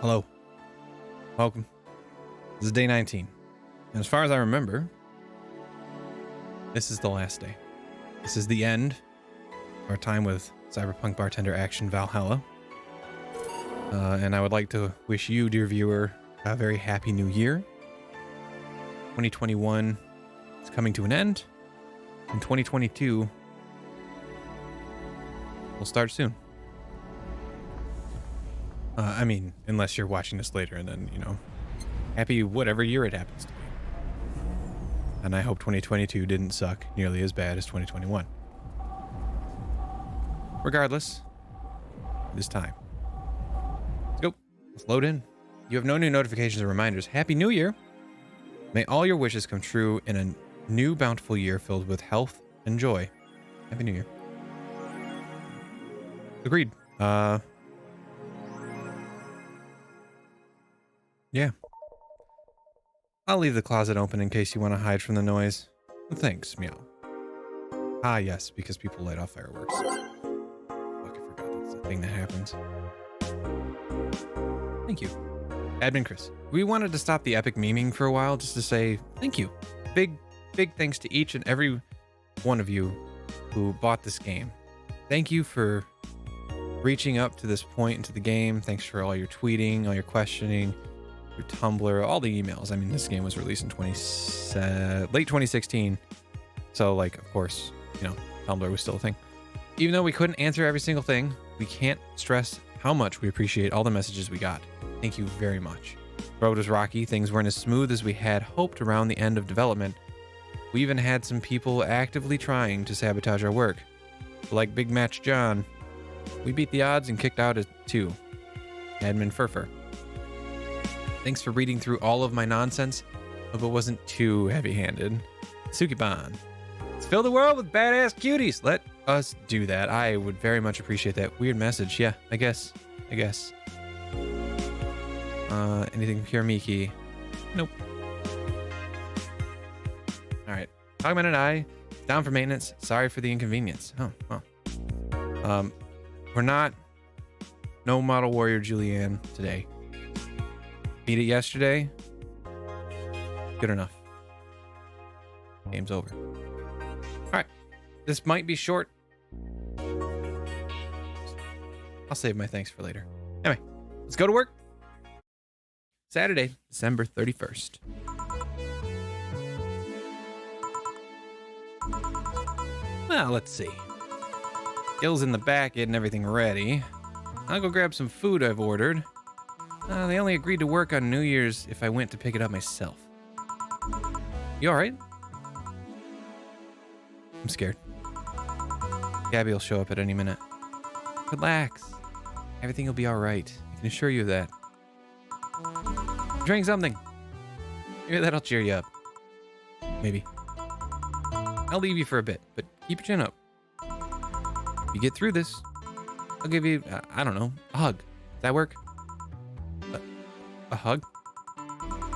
Hello. Welcome. This is day 19. And as far as I remember, this is the last day. This is the end of our time with Cyberpunk Bartender Action Valhalla. And I would like to wish you, dear viewer, a very happy new year. 2021 is coming to an end, and 2022 will start soon. I mean, unless you're watching this later, and then, happy whatever year it happens to be. And I hope 2022 didn't suck nearly as bad as 2021. Regardless, it is time. Let's go. Let's load in. You have no new notifications or reminders. Happy New Year. May all your wishes come true in a new bountiful year filled with health and joy. Happy New Year. Agreed. Yeah. I'll leave the closet open in case you want to hide from the noise. Thanks, meow. Ah, yes, because people light off fireworks. Fuck, I forgot that's a thing that happens. Thank you. Admin Chris. We wanted to stop the epic memeing for a while just to say thank you. Big thanks to each and every one of you who bought this game. Thank you for reaching up to this point into the game. Thanks for all your tweeting, all your questioning, your Tumblr, all the emails. I mean, this game was released in late 2016. So, of course, Tumblr was still a thing. Even though we couldn't answer every single thing, we can't stress how much we appreciate all the messages we got. Thank you very much. Road was rocky. Things weren't as smooth as we had hoped around the end of development. We even had some people actively trying to sabotage our work. But like Big Match John, we beat the odds and kicked out at 2. Admin Furfur. Thanks for reading through all of my nonsense. Hope it wasn't too heavy-handed. Sukiban. Let's fill the world with badass cuties. Let us do that. I would very much appreciate that. Weird message. Yeah, I guess. Anything Pure Miki? Nope. All right. Hogman and I, down for maintenance. Sorry for the inconvenience. Oh, well. We're not no Model Warrior Julianne today. Beat it yesterday. Good enough. Game's over. All right. This might be short. I'll save my thanks for later. Anyway, let's go to work. Saturday, December 31st. Well, let's see. Gil's in the back getting everything ready. I'll go grab some food I've ordered. They only agreed to work on New Year's if I went to pick it up myself. You alright? I'm scared. Gabby will show up at any minute. Relax. Everything will be alright. I can assure you of that. Drink something. Maybe that'll cheer you up. Maybe. I'll leave you for a bit, but keep your chin up. If you get through this, I'll give you, I don't know, a hug. Does that work? A hug?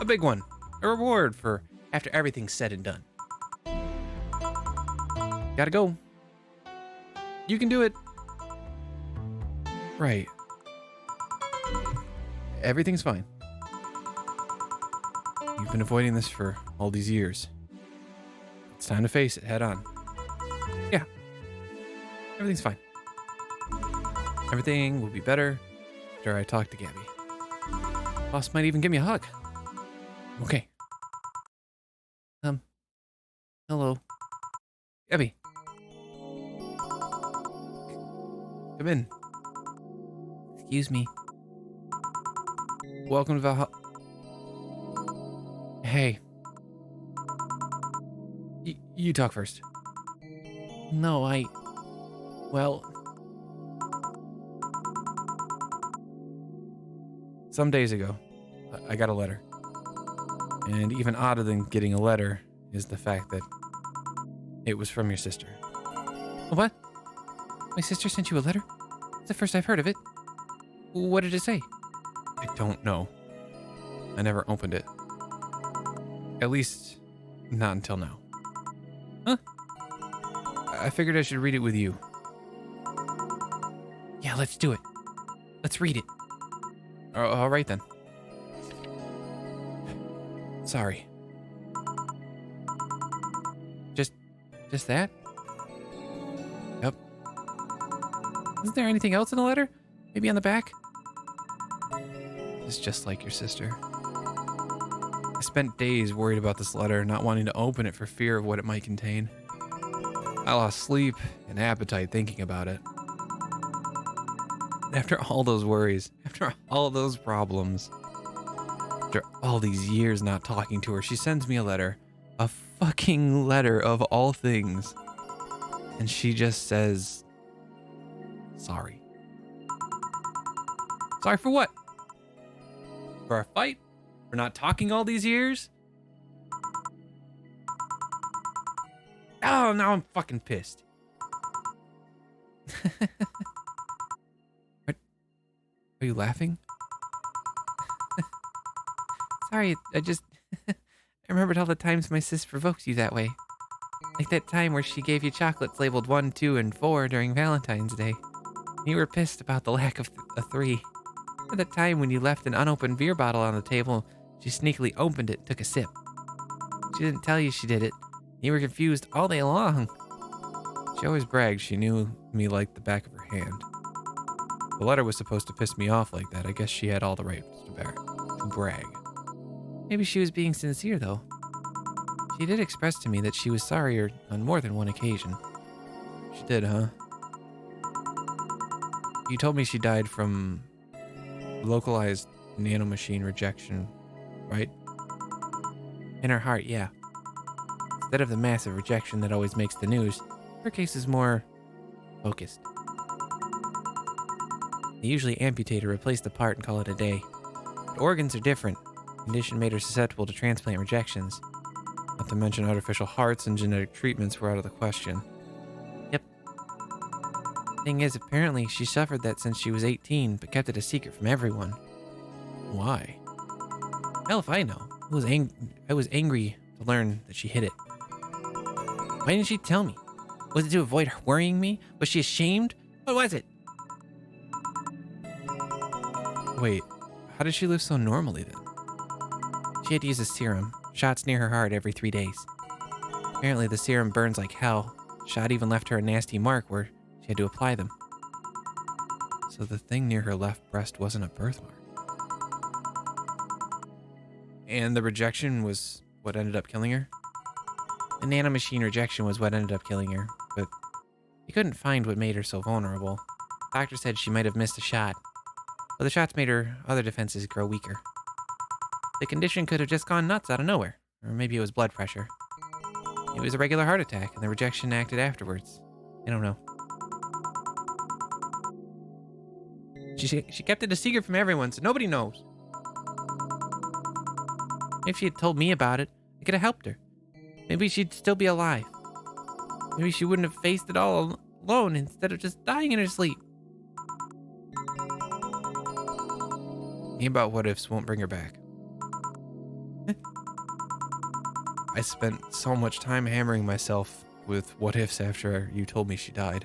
A big one. A reward for after everything's said and done. Gotta go. You can do it. Right. Everything's fine. You've been avoiding this for all these years. It's time to face it head on. Yeah. Everything's fine. Everything will be better after I talk to Gabby. Boss might even give me a hug. Okay. Hello. Gabby. Come in. Excuse me. Welcome to Valhalla. Hey. You talk first. No, well... Some days ago, I got a letter. And even odder than getting a letter is the fact that it was from your sister. What? My sister sent you a letter? It's the first I've heard of it. What did it say? I don't know. I never opened it. At least, not until now. Huh? I figured I should read it with you. Yeah, let's do it. Let's read it. All right then. Sorry. Just that? Yep. Isn't there anything else in the letter? Maybe on the back? It's just like your sister. I spent days worried about this letter, not wanting to open it for fear of what it might contain. I lost sleep and appetite thinking about it. After all those worries, after all those problems, after all these years not talking to her, she sends me a letter. A fucking letter of all things. And she just says, sorry. Sorry for what? For our fight? For not talking all these years? Oh, now I'm fucking pissed. What? Are you laughing? Sorry, I remembered all the times my sis provoked you that way. Like that time where she gave you chocolates labeled 1, 2, and 4 during Valentine's Day. You were pissed about the lack of a 3. Or that time when you left an unopened beer bottle on the table, she sneakily opened it and took a sip. She didn't tell you she did it. You were confused all day long. She always bragged she knew me like the back of her hand. The letter was supposed to piss me off like that. I guess she had all the right to brag. Maybe she was being sincere, though. She did express to me that she was sorry on more than one occasion. She did, huh? You told me she died from localized nanomachine rejection, right? In her heart, yeah. Instead of the massive rejection that always makes the news, her case is more focused. They usually amputate or replace the part and call it a day. But organs are different. The condition made her susceptible to transplant rejections. Not to mention artificial hearts and genetic treatments were out of the question. Yep. Thing is, apparently she suffered that since she was 18, but kept it a secret from everyone. Why? Hell if I know. I was angry to learn that she hid it. Why didn't she tell me? Was it to avoid worrying me? Was she ashamed? What was it? Wait, how did she live so normally then? She had to use a serum. Shots near her heart every 3 days. Apparently the serum burns like hell. Shot even left her a nasty mark where she had to apply them. So the thing near her left breast wasn't a birthmark. And the rejection was what ended up killing her? The nanomachine rejection was what ended up killing her, but he couldn't find what made her so vulnerable. Doctor said she might have missed a shot, but the shots made her other defenses grow weaker. The condition could have just gone nuts out of nowhere, or maybe it was blood pressure. It was a regular heart attack, and the rejection acted afterwards. I don't know. She kept it a secret from everyone, so nobody knows. If she had told me about it, I could have helped her. Maybe she'd still be alive. Maybe she wouldn't have faced it all alone instead of just dying in her sleep. Thinking about what ifs won't bring her back. I spent so much time hammering myself with what ifs after you told me she died.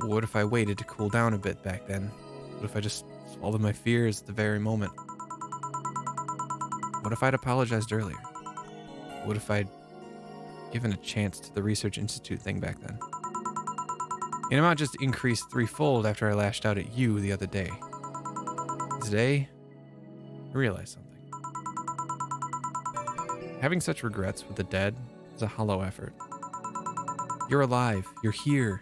What if I waited to cool down a bit back then? What if I just swallowed my fears at the very moment? What if I'd apologized earlier? What if I'd given a chance to the Research Institute thing back then? The amount just increased threefold after I lashed out at you the other day. Today, I realized something. Having such regrets with the dead is a hollow effort. You're alive. You're here.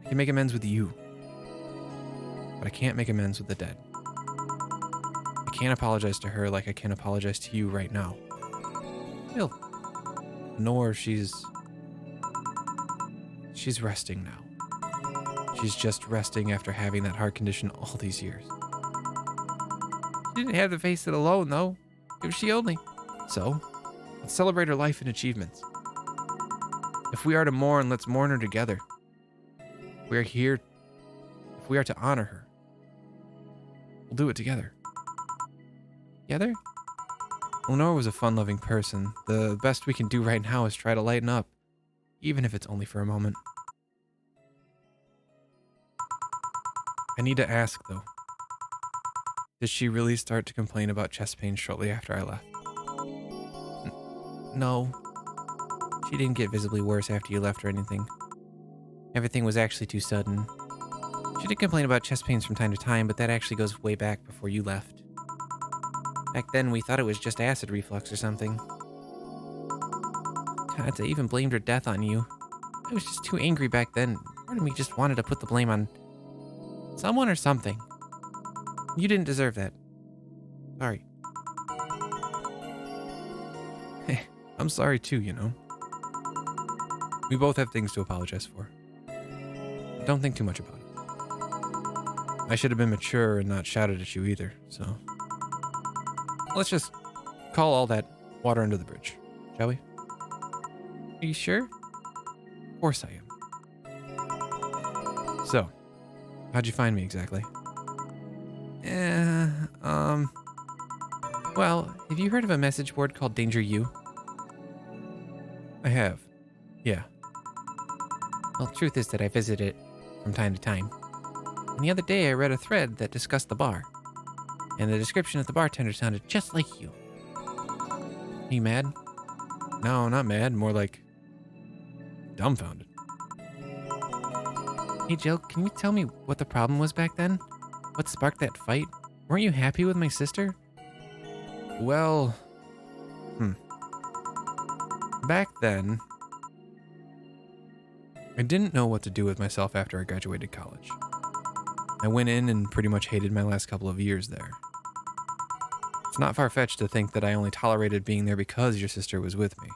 I can make amends with you. But I can't make amends with the dead. I can't apologize to her like I can apologize to you right now. Still. Nor she's resting now. She's just resting after having that heart condition all these years. She didn't have to face it alone, though. It was she only. So, let's celebrate her life and achievements. If we are to mourn, let's mourn her together. We are here. If we are to honor her, we'll do it together. Together? Lenore was a fun-loving person. The best we can do right now is try to lighten up, even if it's only for a moment. I need to ask, though. Did she really start to complain about chest pains shortly after I left? No. She didn't get visibly worse after you left or anything. Everything was actually too sudden. She did complain about chest pains from time to time, but that actually goes way back before you left. Back then, we thought it was just acid reflux or something. God, I even blamed her death on you. I was just too angry back then. Part of me just wanted to put the blame on someone or something. You didn't deserve that. Sorry. Hey, I'm sorry too, you know. We both have things to apologize for. Don't think too much about it. I should have been mature and not shouted at you either, so... Let's just call all that water under the bridge, shall we? Are you sure? Of course I am. So, how'd you find me exactly? Well, have you heard of a message board called Danger U? I have. Yeah. Well, the truth is that I visit it from time to time. And the other day I read a thread that discussed the bar. And the description of the bartender sounded just like you. Are you mad? No, not mad. More like dumbfounded. Hey, Jill, can you tell me what the problem was back then? What sparked that fight? Weren't you happy with my sister? Well, back then, I didn't know what to do with myself after I graduated college. I went in and pretty much hated my last couple of years there. It's not far-fetched to think that I only tolerated being there because your sister was with me.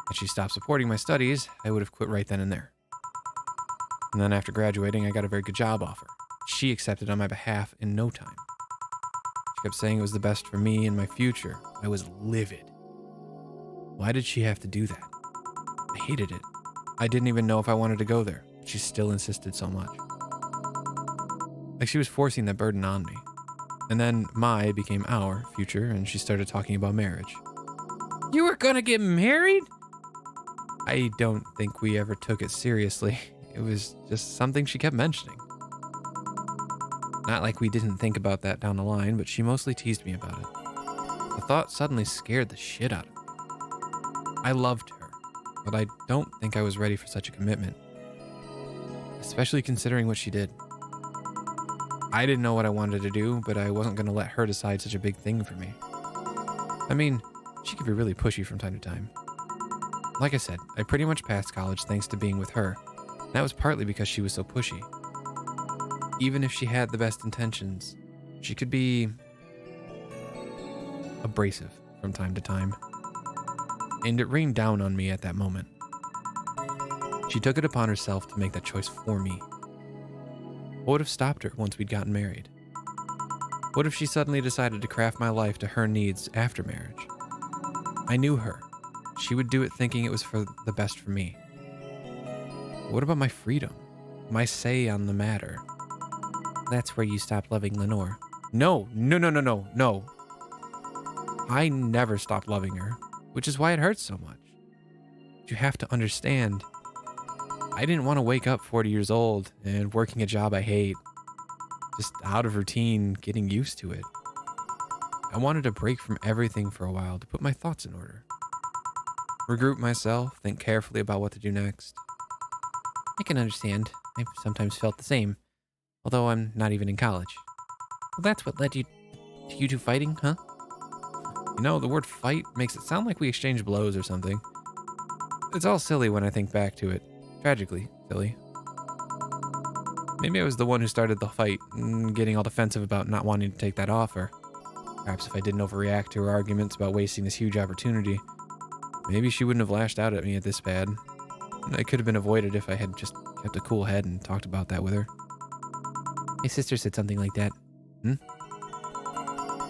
Had she stopped supporting my studies, I would have quit right then and there. And then after graduating, I got a very good job offer. She accepted on my behalf in no time. She kept saying it was the best for me and my future. I was livid. Why did she have to do that? I hated it. I didn't even know if I wanted to go there. She still insisted so much. Like she was forcing that burden on me. And then my became our future, and she started talking about marriage. You were gonna get married? I don't think we ever took it seriously. It was just something she kept mentioning. Not like we didn't think about that down the line, but she mostly teased me about it. The thought suddenly scared the shit out of me. I loved her, but I don't think I was ready for such a commitment. Especially considering what she did. I didn't know what I wanted to do, but I wasn't going to let her decide such a big thing for me. I mean, she could be really pushy from time to time. Like I said, I pretty much passed college thanks to being with her. And that was partly because she was so pushy. Even if she had the best intentions, she could be abrasive from time to time. And it rained down on me at that moment. She took it upon herself to make that choice for me. What would have stopped her once we'd gotten married? What if she suddenly decided to craft my life to her needs after marriage? I knew her. She would do it thinking it was for the best for me. What about my freedom? My say on the matter? That's where you stop loving Lenore. No. I never stopped loving her, which is why it hurts so much. But you have to understand, I didn't want to wake up 40 years old and working a job I hate, just out of routine, getting used to it. I wanted to break from everything for a while to put my thoughts in order. Regroup myself, think carefully about what to do next. I can understand. I've sometimes felt the same, although I'm not even in college. Well, that's what led you two fighting, huh? You know, the word fight makes it sound like we exchanged blows or something. It's all silly when I think back to it. Tragically silly. Maybe I was the one who started the fight, getting all defensive about not wanting to take that offer. Perhaps if I didn't overreact to her arguments about wasting this huge opportunity, maybe she wouldn't have lashed out at me this bad. It could have been avoided if I had just kept a cool head and talked about that with her. My sister said something like that.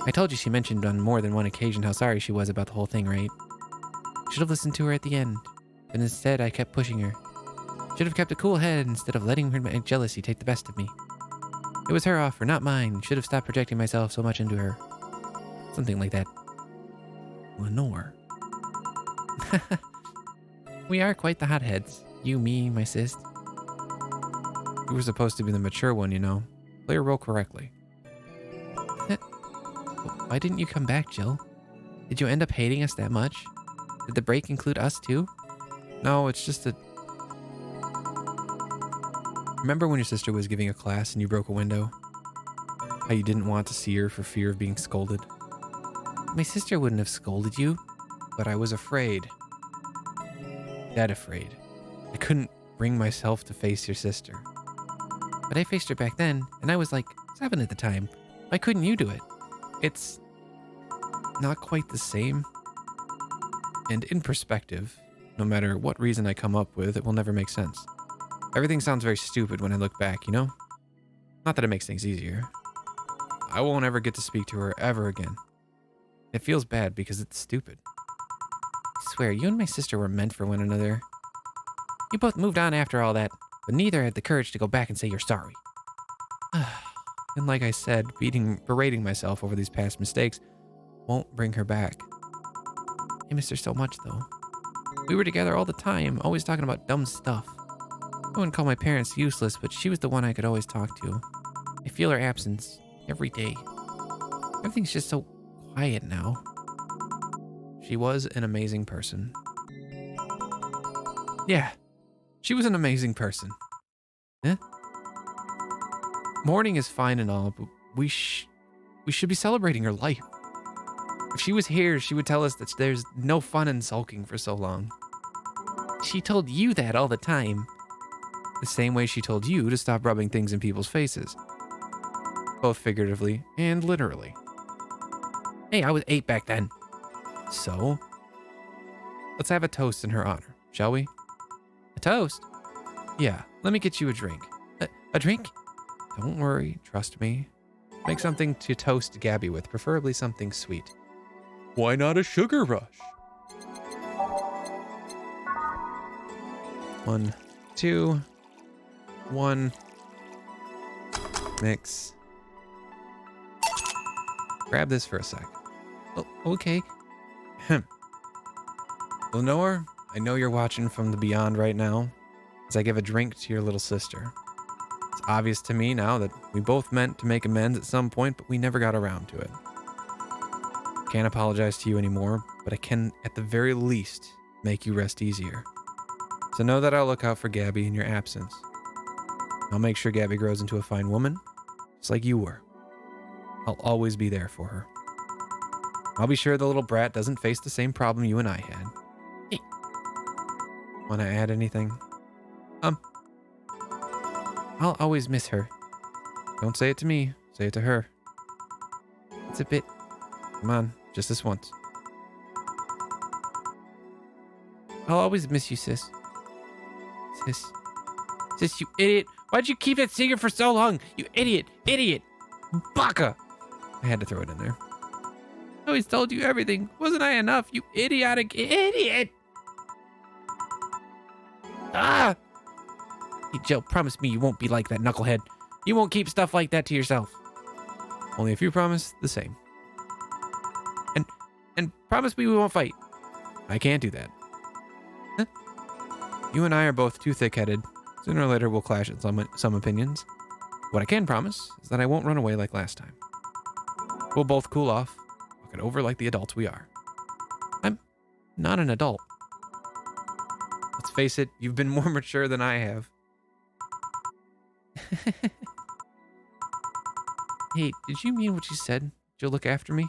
I told you she mentioned on more than one occasion how sorry she was about the whole thing, right? Should have listened to her at the end, but instead I kept pushing her. Should have kept a cool head instead of letting her jealousy take the best of me. It was her offer, not mine. Should have stopped projecting myself so much into her. Something like that. Lenore. We are quite the hotheads. You, me, my sis. You were supposed to be the mature one, you know. Play your role correctly. Why didn't you come back, Jill? Did you end up hating us that much? Did the break include us too? No, it's just that... Remember when your sister was giving a class and you broke a window? How you didn't want to see her for fear of being scolded? My sister wouldn't have scolded you. But I was afraid. Dead afraid. I couldn't bring myself to face your sister. But I faced her back then, and I was like 7 at the time. Why couldn't you do it? It's not quite the same. And in perspective, no matter what reason I come up with, it will never make sense. Everything sounds very stupid when I look back, you know? Not that it makes things easier. I won't ever get to speak to her ever again. It feels bad because it's stupid. I swear, you and my sister were meant for one another. You both moved on after all that, but neither had the courage to go back and say you're sorry. And like I said, berating myself over these past mistakes won't bring her back. I miss her so much, though. We were together all the time, always talking about dumb stuff. I wouldn't call my parents useless, but she was the one I could always talk to. I feel her absence every day. Everything's just so quiet now. She was an amazing person. Yeah, she was an amazing person. Eh? Mourning is fine and all, but we should be celebrating her life. If she was here, she would tell us that there's no fun in sulking for so long. She told you that all the time. The same way she told you to stop rubbing things in people's faces. Both figuratively and literally. Hey, I was 8 back then. So, let's have a toast in her honor, shall we? A toast? Yeah, let me get you a drink. A drink? Don't worry, trust me. Make something to toast Gabby with, preferably something sweet. Why not a sugar rush? 1, 2, 1. Mix. Grab this for a sec. Oh, okay. Lenore, I know you're watching from the beyond right now as I give a drink to your little sister. It's obvious to me now that we both meant to make amends at some point, but we never got around to it. Can't apologize to you anymore, but I can at the very least make you rest easier. So know that I'll look out for Gabby in your absence. I'll make sure Gabby grows into a fine woman, just like you were. I'll always be there for her. I'll be sure the little brat doesn't face the same problem you and I had. Hey. Want to add anything? I'll always miss her. Don't say it to me. Say it to her. It's a bit... Come on, just this once. I'll always miss you, sis. Sis, you idiot. Why'd you keep that secret for so long? You idiot. Baka. I had to throw it in there. I always told you everything. Wasn't I enough? You idiotic idiot. Ah! Hey, Jill, promise me you won't be like that knucklehead. You won't keep stuff like that to yourself. Only if you promise the same. And promise me we won't fight. I can't do that. Huh? You and I are both too thick-headed. Sooner or later we'll clash at some opinions. What I can promise is that I won't run away like last time. We'll both cool off, walk it over like the adults we are. I'm not an adult. Let's face it, you've been more mature than I have. Hey, did you mean what you said? You'll look after me?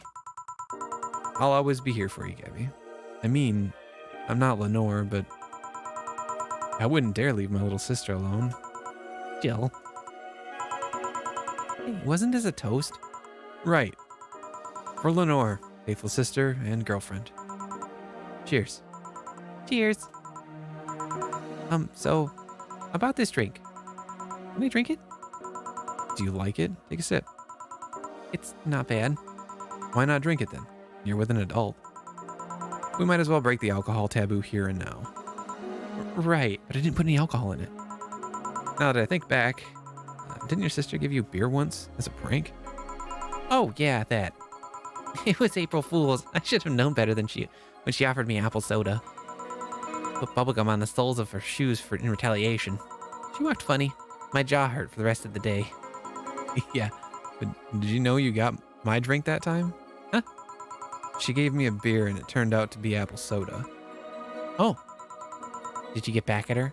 I'll always be here for you, Gabby. I mean, I'm not Lenore, but I wouldn't dare leave my little sister alone. Jill. Hey, wasn't this a toast? Right. For Lenore, faithful sister and girlfriend. Cheers. Cheers. So, about this drink. Can I drink it? Do you like it? Take a sip. It's not bad. Why not drink it then? You're with an adult. We might as well break the alcohol taboo here and now. Right, but I didn't put any alcohol in it. Now that I think back, didn't your sister give you beer once as a prank? Oh, yeah, that. It was April Fool's. I should have known better than when she offered me apple soda. Put bubblegum on the soles of her shoes in retaliation. She walked funny. My jaw hurt for the rest of the day. Yeah, but did you know you got my drink that time? Huh? She gave me a beer and it turned out to be apple soda. Oh, did you get back at her?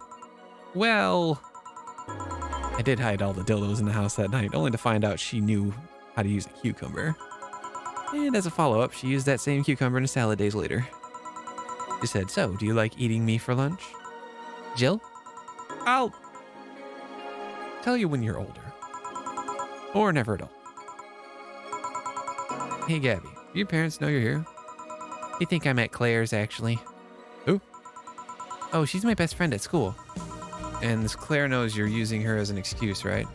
Well, I did hide all the dildos in the house that night, only to find out she knew how to use a cucumber. And as a follow-up, she used that same cucumber in a salad days later. She said, so, do you like eating me for lunch? Jill? I'll tell you when you're older. Or never at all. Hey, Gabby, do your parents know you're here? They think I'm at Claire's, actually. Who? Oh, she's my best friend at school. And this Claire knows you're using her as an excuse, right?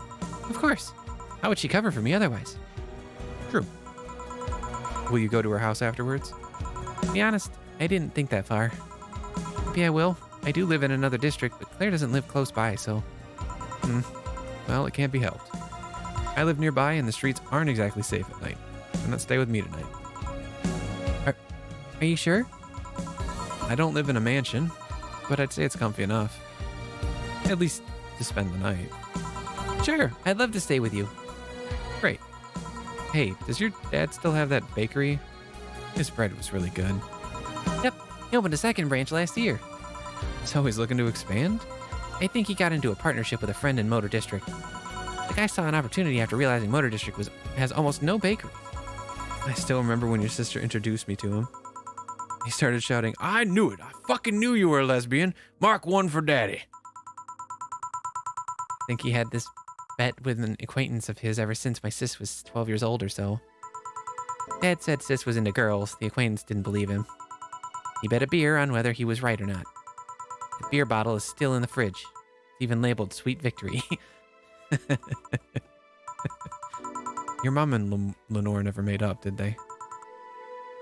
Of course. How would she cover for me otherwise? True. Will you go to her house afterwards? To be honest, I didn't think that far. Maybe I will. I do live in another district, but Claire doesn't live close by, so... Well, it can't be helped. I live nearby and the streets aren't exactly safe at night. Do not stay with me tonight. Are you sure? I don't live in a mansion, but I'd say it's comfy enough. At least to spend the night. Sure, I'd love to stay with you. Great. Hey, does your dad still have that bakery? His bread was really good. Yep, he opened a second branch last year. So he's looking to expand? I think he got into a partnership with a friend in Motor District. The guy saw an opportunity after realizing Motor District has almost no bakeries. I still remember when your sister introduced me to him. He started shouting, I knew it! I fucking knew you were a lesbian! Mark 1 for daddy! I think he had this bet with an acquaintance of his ever since my sis was 12 years old or so. Dad said sis was into girls. The acquaintance didn't believe him. He bet a beer on whether he was right or not. The beer bottle is still in the fridge. It's even labeled Sweet Victory. Your mom and Lenore never made up, did they?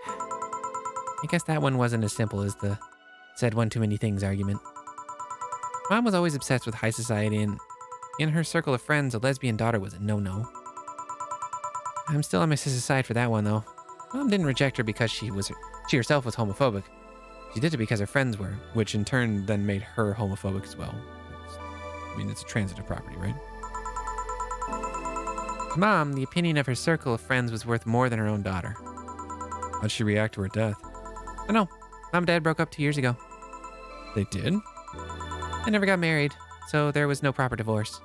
I guess that one wasn't as simple as the said one too many things argument. Mom was always obsessed with high society, and in her circle of friends, a lesbian daughter was a no-no. I'm still on my sister's side for that one, though. Mom didn't reject her because she herself was homophobic. She did it because her friends were, which in turn then made her homophobic as well. It's a transitive property, right? To Mom, the opinion of her circle of friends was worth more than her own daughter. How'd she react to her death? I don't know. Mom and Dad broke up 2 years ago. They did? They never got married, so there was no proper divorce.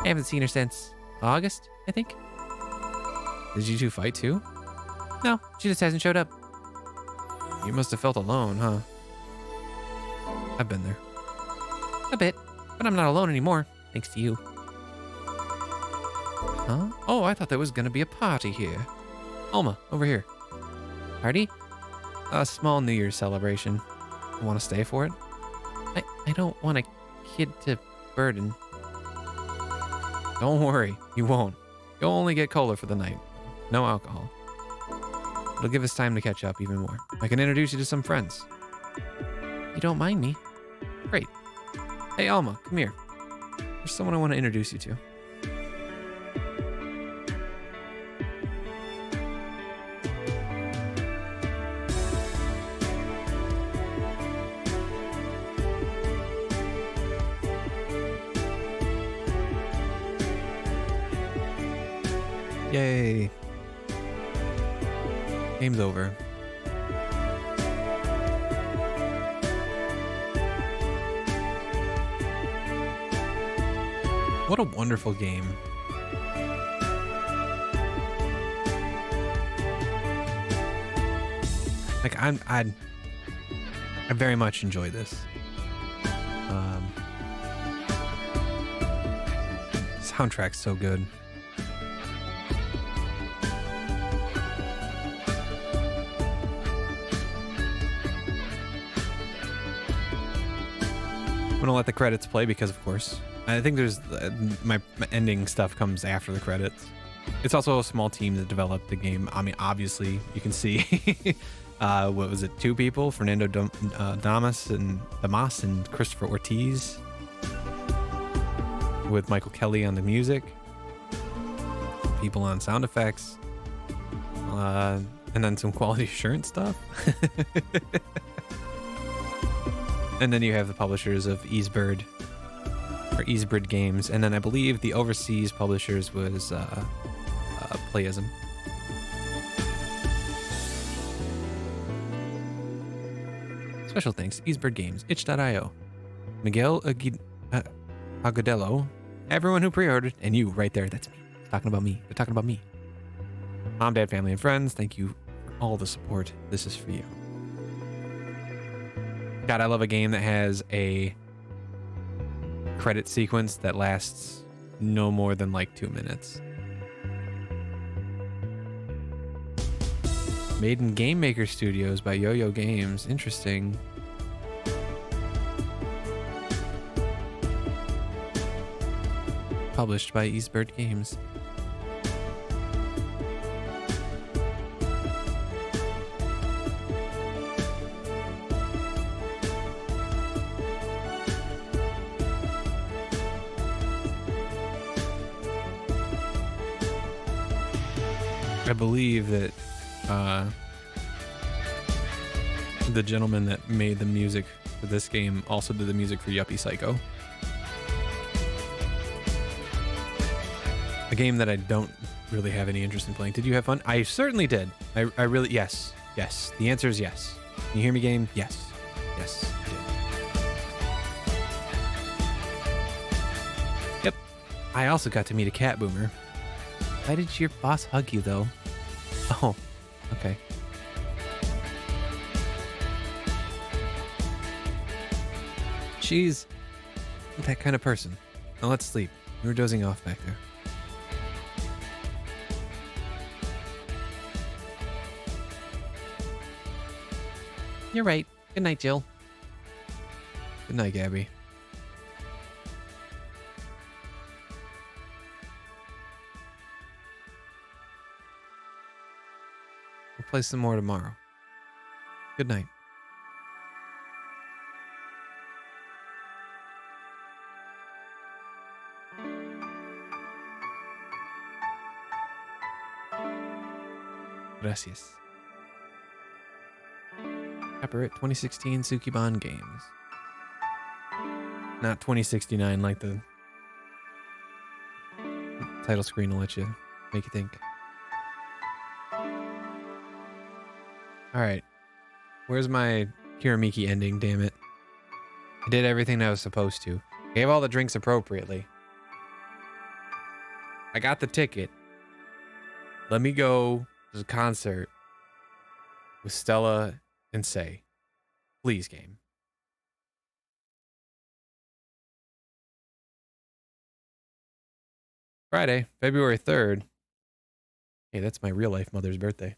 I haven't seen her since August, I think. Did you two fight too? No, she just hasn't showed up. You must have felt alone, huh? I've been there. A bit, but I'm not alone anymore, thanks to you. Huh? Oh, I thought there was gonna be a party here. Alma, over here. Party? A small New Year's celebration. You want to stay for it? I don't want a kid to burden. Don't worry, you won't. You'll only get cola for the night. No alcohol. It'll give us time to catch up even more. I can introduce you to some friends. You don't mind me? Great. Hey, Alma, come here. There's someone I want to introduce you to. Yay. Game's over. What a wonderful game. Like I very much enjoy this. Soundtrack's so good. I'm gonna let the credits play because, of course, I think there's my ending stuff comes after the credits. It's also a small team that developed the game. I mean, obviously, you can see what was it? 2 people: Fernando Damas and Christopher Ortiz, with Michael Kelly on the music, people on sound effects, and then some quality assurance stuff. And then you have the publishers of Easebird or Easebird Games, and then I believe the overseas publishers was Playism. Special thanks to Easebird Games, itch.io, Miguel Agudelo, everyone who pre-ordered, and you right there, that's me. Talking about me. They're talking about me. Mom, dad, family, and friends, thank you for all the support. This is for you. God, I love a game that has a credit sequence that lasts no more than like 2 minutes. Made in Game Maker Studios by Yo-Yo Games. Interesting. Published by Easebird Games. I believe that the gentleman that made the music for this game also did the music for Yuppie Psycho. A game that I don't really have any interest in playing. Did you have fun? I certainly did. I really, yes. Yes. The answer is yes. Can you hear me, game? Yes. Yes, I did. Yep. I also got to meet a cat boomer. Why did your boss hug you, though? Oh, okay. She's that kind of person. Now let's sleep. You were dozing off back there. You're right. Good night, Jill. Good night, Gabby. We'll play some more tomorrow. Good night. Gracias. Copyright 2016 Sukiban Games. Not 2069 like the title screen will let you make you think. Alright. Where's my Kiramiki ending, damn it? I did everything I was supposed to. Gave all the drinks appropriately. I got the ticket. Let me go to the concert with Stella and Say. Please, game. Friday, February 3rd. Hey, that's my real life mother's birthday.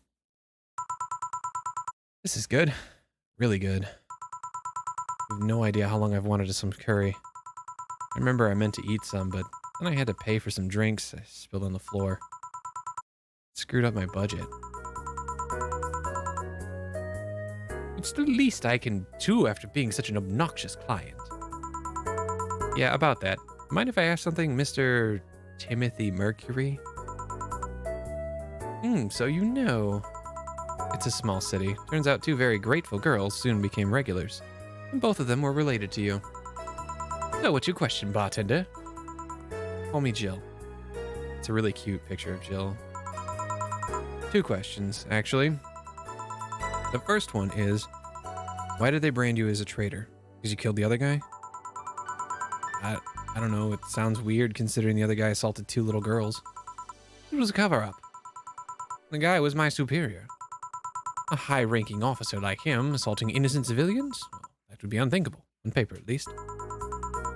This is good. Really good. I have no idea how long I've wanted some curry. I remember I meant to eat some, but then I had to pay for some drinks I spilled on the floor. It screwed up my budget. It's the least I can do after being such an obnoxious client. Yeah, about that. Mind if I ask something, Mr. Timothy Mercury? So you know. It's a small city. Turns out two very grateful girls soon became regulars. And both of them were related to you. So what's your question, bartender? Call me Jill. It's a really cute picture of Jill. 2 questions, actually. The first one is, why did they brand you as a traitor? Because you killed the other guy? I don't know. It sounds weird considering the other guy assaulted 2 little girls. It was a cover-up. The guy was my superior. A high-ranking officer like him assaulting innocent civilians? Well, that would be unthinkable, on paper at least.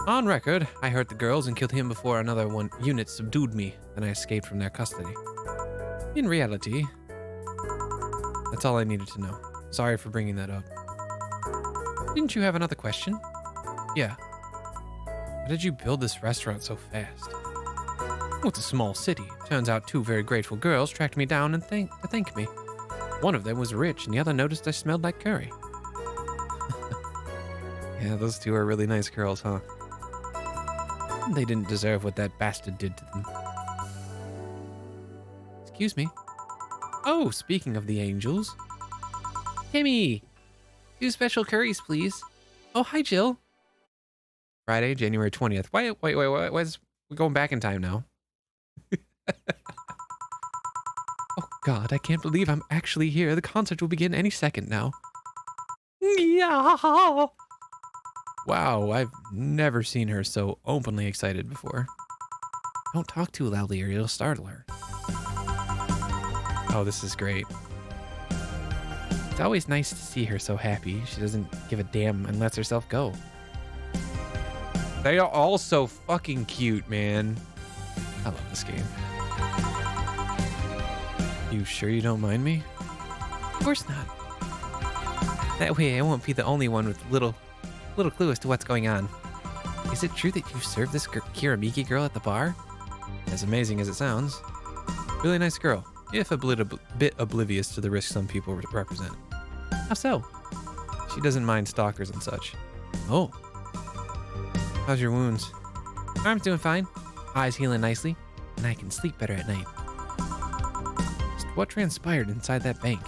On record, I hurt the girls and killed him before another unit subdued me, and I escaped from their custody. In reality, that's all I needed to know. Sorry for bringing that up. Didn't you have another question? Yeah. How did you build this restaurant so fast? Well, it's a small city. Turns out 2 very grateful girls tracked me down and to thank me. One of them was rich, and the other noticed I smelled like curry. Yeah, those 2 are really nice girls, huh? They didn't deserve what that bastard did to them. Excuse me. Oh, speaking of the angels. Timmy! 2 special curries, please. Oh, hi, Jill. Friday, January 20th. Wait. We're going back in time now. Oh God, I can't believe I'm actually here. The concert will begin any second now. Yeah. Wow, I've never seen her so openly excited before. Don't talk too loudly or you'll startle her. Oh, this is great. It's always nice to see her so happy. She doesn't give a damn and lets herself go. They are all so fucking cute, man. I love this game. You sure you don't mind me? Of course not. That way I won't be the only one with little clue as to what's going on. Is it true that you served this Kiramiki girl at the bar? As amazing as it sounds. Really nice girl, if a bit oblivious to the risks some people represent. How so? She doesn't mind stalkers and such. Oh. How's your wounds? Arm's doing fine. Eyes healing nicely, and I can sleep better at night. Just what transpired inside that bank?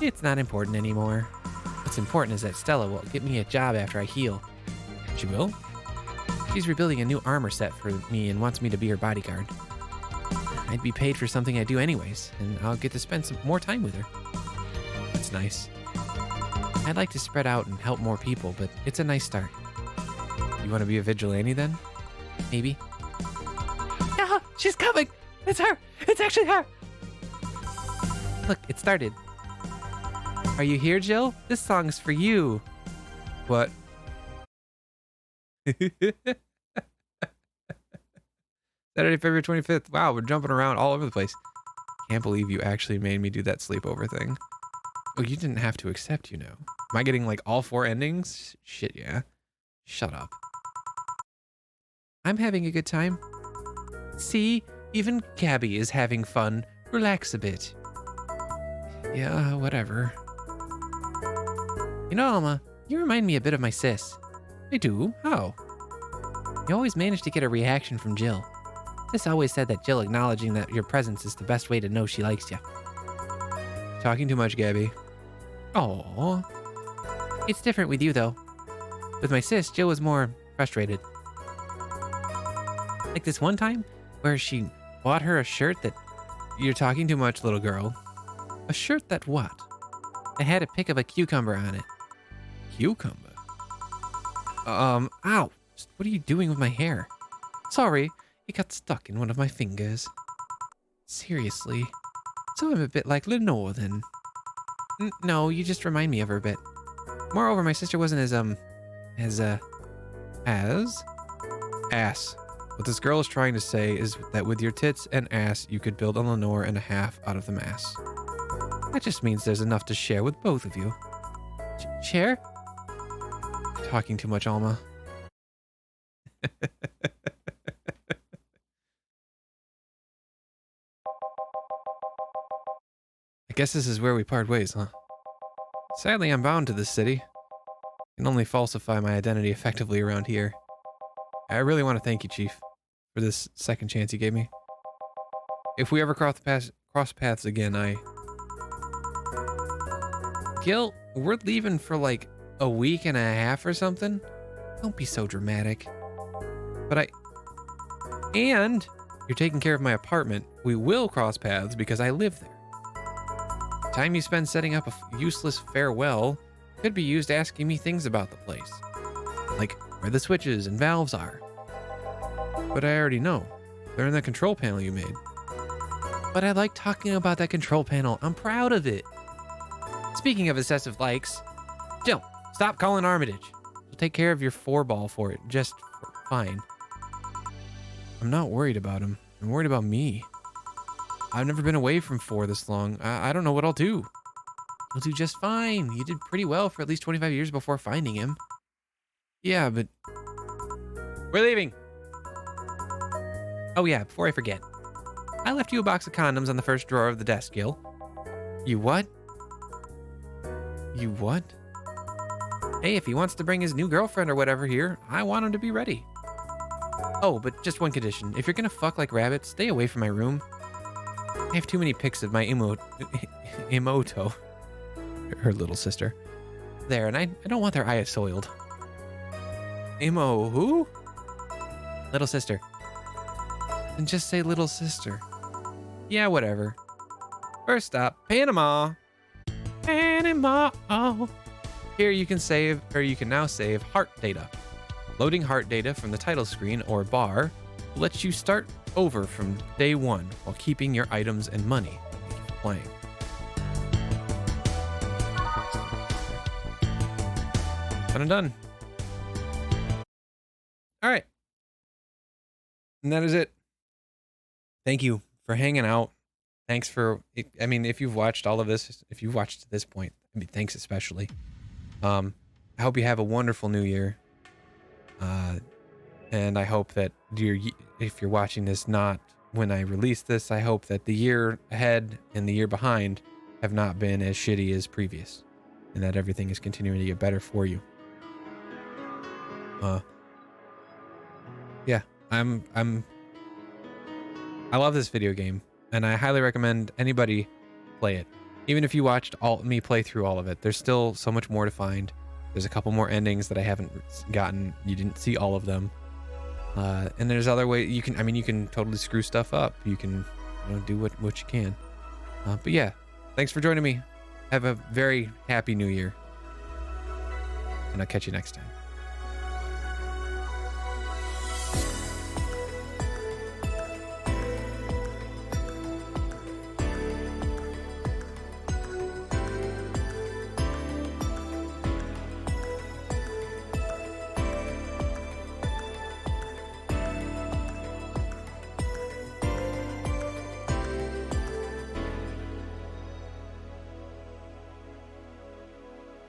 It's not important anymore. What's important is that Stella will get me a job after I heal. She will? She's rebuilding a new armor set for me and wants me to be her bodyguard. I'd be paid for something I do anyways, and I'll get to spend some more time with her. That's nice. I'd like to spread out and help more people, but it's a nice start. You want to be a vigilante then? Maybe. Ah, she's coming! It's her! It's actually her! Look, it started. Are you here, Jill? This song's for you. What? Saturday, February 25th. Wow, we're jumping around all over the place. Can't believe you actually made me do that sleepover thing. Oh, you didn't have to accept, you know. Am I getting like all 4 endings? Shit, yeah. Shut up. I'm having a good time. See, even Gabby is having fun. Relax a bit. Yeah, whatever. You know, Alma, you remind me a bit of my sis. I do? How? You always manage to get a reaction from Jill. Sis always said that Jill acknowledging that your presence is the best way to know she likes you. Talking too much, Gabby. Oh. It's different with you, though. With my sis, Jill was more frustrated. Like this one time where she bought her a shirt that... You're talking too much, little girl. A shirt that what? It had a pic of a cucumber on it. Cucumber? Ow. What are you doing with my hair? Sorry, it got stuck in one of my fingers. Seriously. So I'm a bit like Lenore then. No, you just remind me of her a bit. Moreover, my sister wasn't as ass. What this girl is trying to say is that with your tits and ass, you could build a Lenore and a half out of the mass. That just means there's enough to share with both of you. Share? Talking too much, Alma. I guess this is where we part ways, huh? Sadly, I'm bound to this city. I can only falsify my identity effectively around here. I really want to thank you, Chief, for this second chance you gave me. If we ever cross paths again, Gil, we're leaving for like a week and a half or something? Don't be so dramatic. And you're taking care of my apartment. We will cross paths because I live there. Time you spend setting up a useless farewell could be used asking me things about the place. Like where the switches and valves are. But I already know. They're in that control panel you made. But I like talking about that control panel. I'm proud of it. Speaking of excessive likes, Jill, stop calling Armitage. She'll take care of your 4-ball for it just fine. I'm not worried about him. I'm worried about me. I've never been away from 4 this long. I don't know what I'll do. You'll do just fine. You did pretty well for at least 25 years before finding him. Yeah, but... We're leaving! Oh yeah, before I forget. I left you a box of condoms on the first drawer of the desk, Gil. You what? You what? Hey, if he wants to bring his new girlfriend or whatever here, I want him to be ready. Oh, but just one condition. If you're gonna fuck like rabbits, stay away from my room. I have too many pics of my Imoto, her little sister, there, and I don't want their eyes soiled. Imo who? Little sister. And just say little sister. Yeah, whatever. First stop, Panama. Panama. Here you can save, or you can now save heart data. Loading heart data from the title screen or bar lets you start over from day one while keeping your items and money. Thank you for playing. Done and done. All right. And that is it. Thank you for hanging out. Thanks for, I mean, if you've watched all of this, if you've watched to this point, I mean, thanks especially. I hope you have a wonderful new year. And I hope that if you're watching this not when I release this, I hope that the year ahead and the year behind have not been as shitty as previous, and that everything is continuing to get better for you. Yeah, I love this video game, and I highly recommend anybody play it. Even if you watched me play through all of it, there's still so much more to find. There's a couple more endings that I haven't gotten. You didn't see all of them. And there's other ways you can totally screw stuff up. You can, do what you can. But yeah, thanks for joining me. Have a very happy new year. And I'll catch you next time.